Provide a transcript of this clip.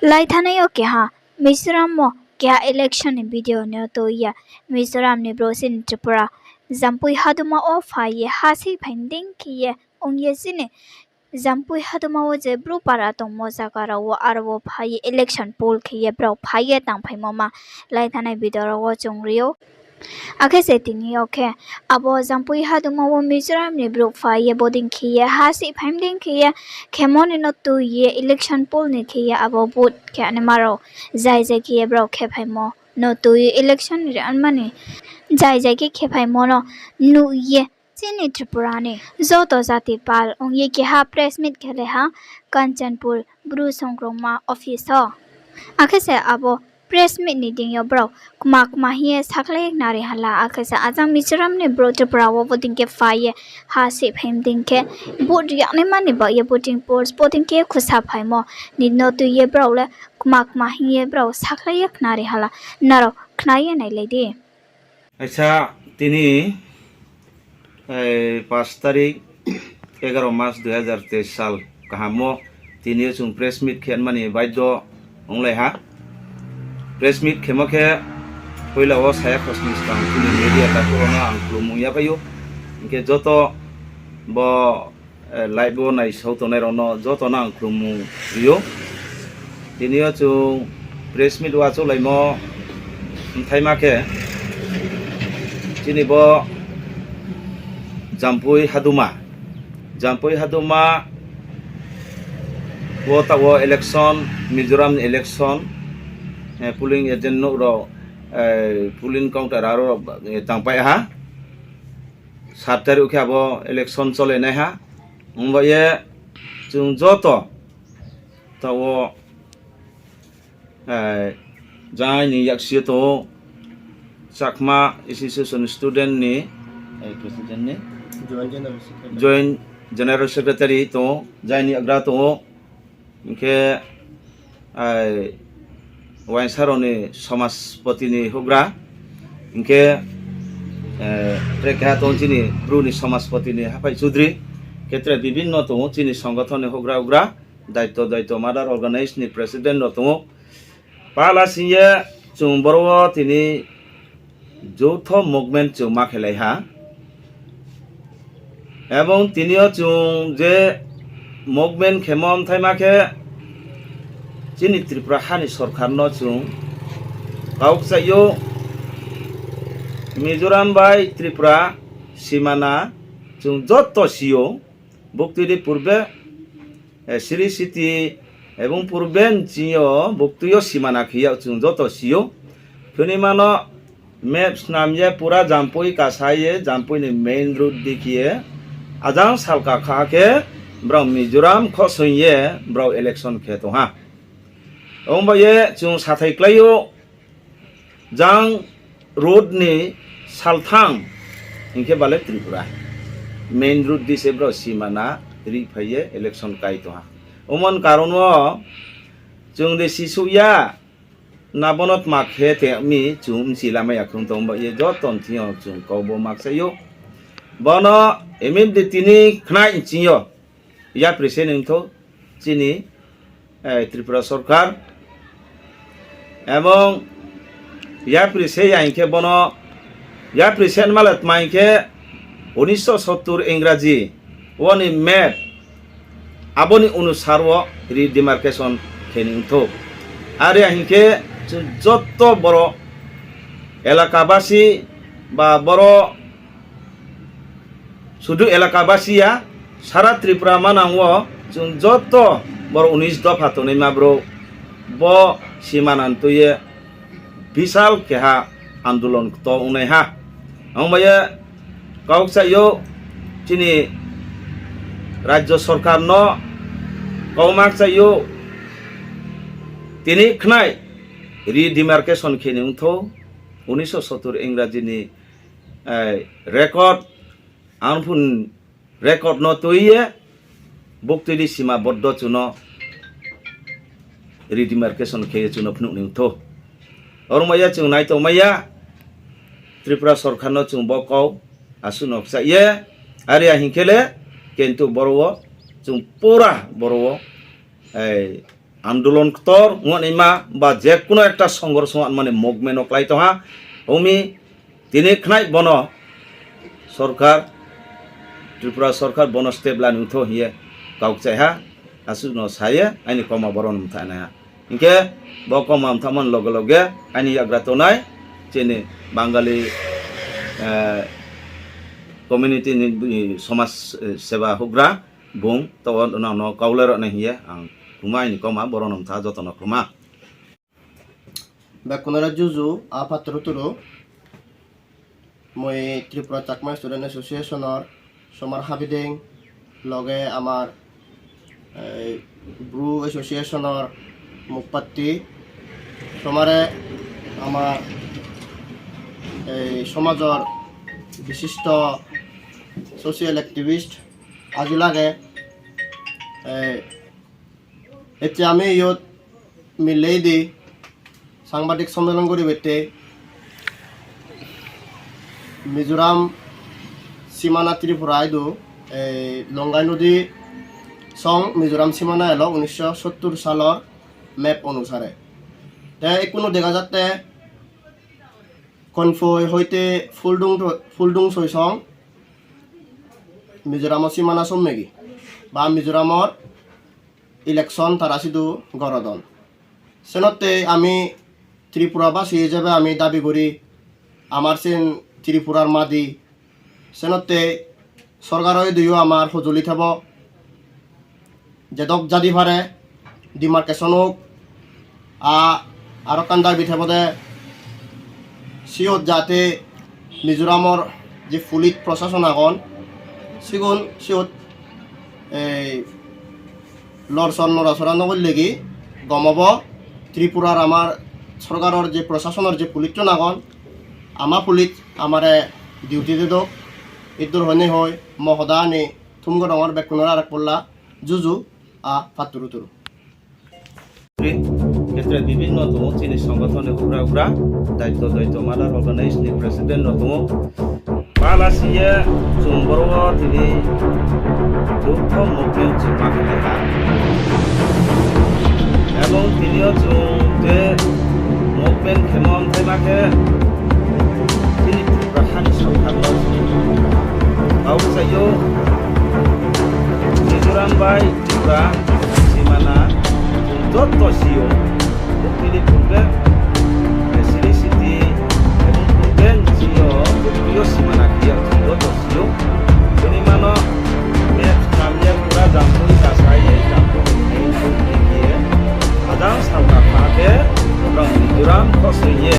लाइथानायो के हा मिजोराम मो क्या इलेक्शन वीडियो ने तो या मिजोराम ने ब्रोसिन त्रिपुरा जाम्पुई हादुमा ओ फाये हासी फाइंडिंग की ये ओंगे सिने जाम्पुई हादुमा वो जे ब्रो पारा तो मोजा करा वो आर वो फाये इलेक्शन पोल की ये ब्रो फाये तांग फाइ मोमा लाइथानाय वीडियो वो चोंगरियो आखे से तिनी ओके अबो जाम्पुई हादुमा वो मिजोराम ने ब्रो फाये बोर्डिंग की ये हासी फाइंडिंग की ये खेमोने न तो ये इलेक्शन पोल ने की ये अबो बोट के अने मारो जाय जाय की ये ब्रो खे फाइमो न तो ये इलेक्शन रे अनमाने जाय जाय की खे फाइमो न नु ये चिनी त्रिपुरा ने जो तो जाति पाल ओंग ये के हा प्रेस मीट खेले हा कंचनपुर ब्रू संक्रोमा ऑफिस हो आखे से अबो प्रेस मीट नि दिंग यो ब्रो कुमा कुमा हिए साखले नारे हला आखे से आजां मिजोराम ने ब्रो त्रिपुरा वो बोटिंग के फाये हा से फेम दिंग के बोट याने माने बा ये बोटिंग पोर्स बोटिंग के खुसा फाइमो नि नो तो ये ब्रो ले कुमा कुमा हिए ब्रो साखले नारे हला नारो खनाये नाय लेदि अच्छा तिनी 5 तारीख 11 मार्च 2023 साल कहामो तिनी सुं प्रेस मीट खेन माने बायदो अंगलाय हा प्रेस मीट खेमो के पहिला ओ साया खसनि स्टां तिनी मीडिया ता कोरोना आंख्लुमु या बायो इनके जतो बो लाइव बो नाय सौतो नाय रनो जतो ना आंख्लुमु रियो तिनियो सुं प्रेस मीट वाचो लाइमो थाइमाके तिनी बो जाम्पुई हादुमा वो ता वो election Mizoram election polling agent नो रो पुलिंग काउंटर आरो तांपाय हा 7 तारिख के आबो इलेक्शन चले ना हा उमबाये जों जतो ता वो जायनि याक्सियो तो चाकमा एसोसिएशन स्टूडेंट नि प्रेसिडेंट नि जॉइंट जनरल सेक्रेटारी तो जायनि अग्रा तो इनके वाइसारोनि समाजपति नि होग्रा इनके ट्रेका तो चिनि ब्रुनि समाजपति नि हाफाय चौधरी क्षेत्र विभिन्न तो चिनि संगठन होग्रा उग्रा दायित्व मादार ऑर्गेनाइज नि प्रेसिडेंट तो पालासिये जों बरो तिनि যৌথ মুভমেন্ট जों मा खेलाय हा एवं तिनियो जों जे मुभमेंट खेमम थाइमाखे चिनि त्रिपुरा हानि सरकार न जों गावसायो मिजोराम बाय त्रिपुरा सीमाना जों जत्तो सियो बुक्तिनि पूर्वे सिरि सिटी एवं पूर्वेन जियो बुक्तियो सीमाना खिया जों जत्तो सियो फुनिमानो मैप्स नामये पूरा जाम्पुई कासाये जाम्पुई ने मेन रूट दिखिए आजां सालका खाके ब्राउ मिजोराम खसुये ब्राउ इलेक्शन खे तो हा ओमबाये जों साथायक्लायो जां रोड नि सालथां इनके बाले त्रिपुरा मेन रूट दिसे ब्राउ सीमाना रि फैये इलेक्शन काय तो हा ओमन कारणो जों दे सिसुया नाबनत माखे ते मी चुम सिलामा याखुं तो ये जतन थियो चुम कबो माखसायो बनो एमिन दे तिनी खनाय चियो या प्रेसिडेंट तो चिनी त्रिपुरा सरकार एवं या प्रेसे याइके बनो या प्रेसिडेंट मालत माइके 1970 इंग्राजी वनि मैप आबोनि अनुसार वो रिडिमार्केशन खेनिं तो आरे हिंके যত বড় এলাকাবাসী বা বড় শুধু এলাকাবাসীয়া সারা ত্রিপুরা মানাও जों যত বড় 19 দফা তনে মাব্রো ব সীমানান্তয়ে বিশাল কেহা আন্দোলন তো উনাই হা আমবায়ে কাউকসাयो চিনি রাজ্য সরকার ন কৌমাকসাयो তিনি খনাই रिडिमार्केशन खेनिं तो 1970 इंग्राजी नि रेकर्ड आनफुन रेकर्ड न तोये बुक्तिनि सीमा बद्ध चुनो रिडिमार्केशन खे चुनो फनुनि तो और मया चुं नाय तो मया त्रिपुरा सरकार न चुं बकाव आसु नक्सा ये आरिया हिंखेले किन्तु बरो चुं पूरा बरो আন্দোলন কর ইমা বা যে কোনো একটা সংঘর্ষ মানে মুভমেন্ট ক্লাই তহা ওমি তিনি খাই বন সরকার ত্রিপুরা সরকার বন স্টেবলা নুথ হিয়ে কাউক চাইহা আসু ন সায়ে আইনি কমা বরন মথানা ইনকে ব কমা মথামন লগে লগে আইনি আগ্রাতনাই চেনে বাঙালি কমিউনিটি সমাজ সেবা হুগ্রা বুং তখন ন কাউলের হিয়ে আং হুমাই নি কমা বরন মথা যতন খুমা বেকুনারা জুজু আপাতরতুরু মই ত্রিপুরা চাকমা স্টুডেন্ট এসোসিয়েশনের সমার হাবিদিং লগে আমার ব্রু এসোসিয়েশনের মুখপাত্রী সমারে আমার এই সমাজর বিশিষ্ট সোশিয়াল অ্যাক্টিভিস্ট আজি লাগে এতিয়া আমি ইয়ত মিলেই দি সাংবাদিক সম্মেলন করি বেটে মিজোরাম সীমানা ত্রিপুরা আইদু লঙ্গাই নদী সং মিজোরাম সীমানা এলো 1970 সালের ম্যাপ অনুসারে কোনো দেখা যাতে কনফই হইতে ফুলডুং সৈসং মিজোরামৰ সীমানা চম্মেগি বা মিজোরামৰ ইলেকশন তারা শুধু গরদন সেনতে আমি ত্রিপুরাবাসী হিসেবে আমি দাবি করি আমার সেন ত্রিপুরার মাদি সেনতে সরকারই দুইও আমার সঁজুলি থাব যেদক জাদি ভারে ডিমার্কেশন হোক আর কান দাবি থাব দে সিওত যাতে মিজোরামৰ যে পুলিচ প্রশাসন আগন সিগুন সিওত লড়ছন নড়াচড়া নগরলেগি গমব ত্রিপুরার আমার সরকারের যে প্রশাসনের যে পুলিশ নাগন আমার পুলিশ আমারে ডিউটি দিদক ইদুর হনে হয় মহদানি থুমগ রঙর বেকুনর আর পড়লা জুজু ফাতুরু তুরু ক্ষেত্রে বিভিন্ন দম চিনি সংগঠনে উগ্রা উগ্রা দায়িত্ব দায়িত্ব মাদার অর্গানাইজেশন প্রেসিডেন্ট দম পালাসিয়ে চুম্বর তিনি দুঃখ মুভমেন্ট মাখানে এবং তিনিও যে মুভমেন্ট খেমন থেমাকে তিনি ত্রিপুরাখানি সরকার বাবু চাইও মিজোরাম বাই ত্রিপুরা সীমানা যত সিও তিনি পূর্বে সিরি সিটি এবং পূর্বে জিও প্রিয় সীমানা কিয়া যত সিও তিনি মান কামিয়া পুরা জাম্পুই কাছাইয়ে জাম্পুই গিয়ে আদান সাউনা পাকে মিজোরাম খসইয়ে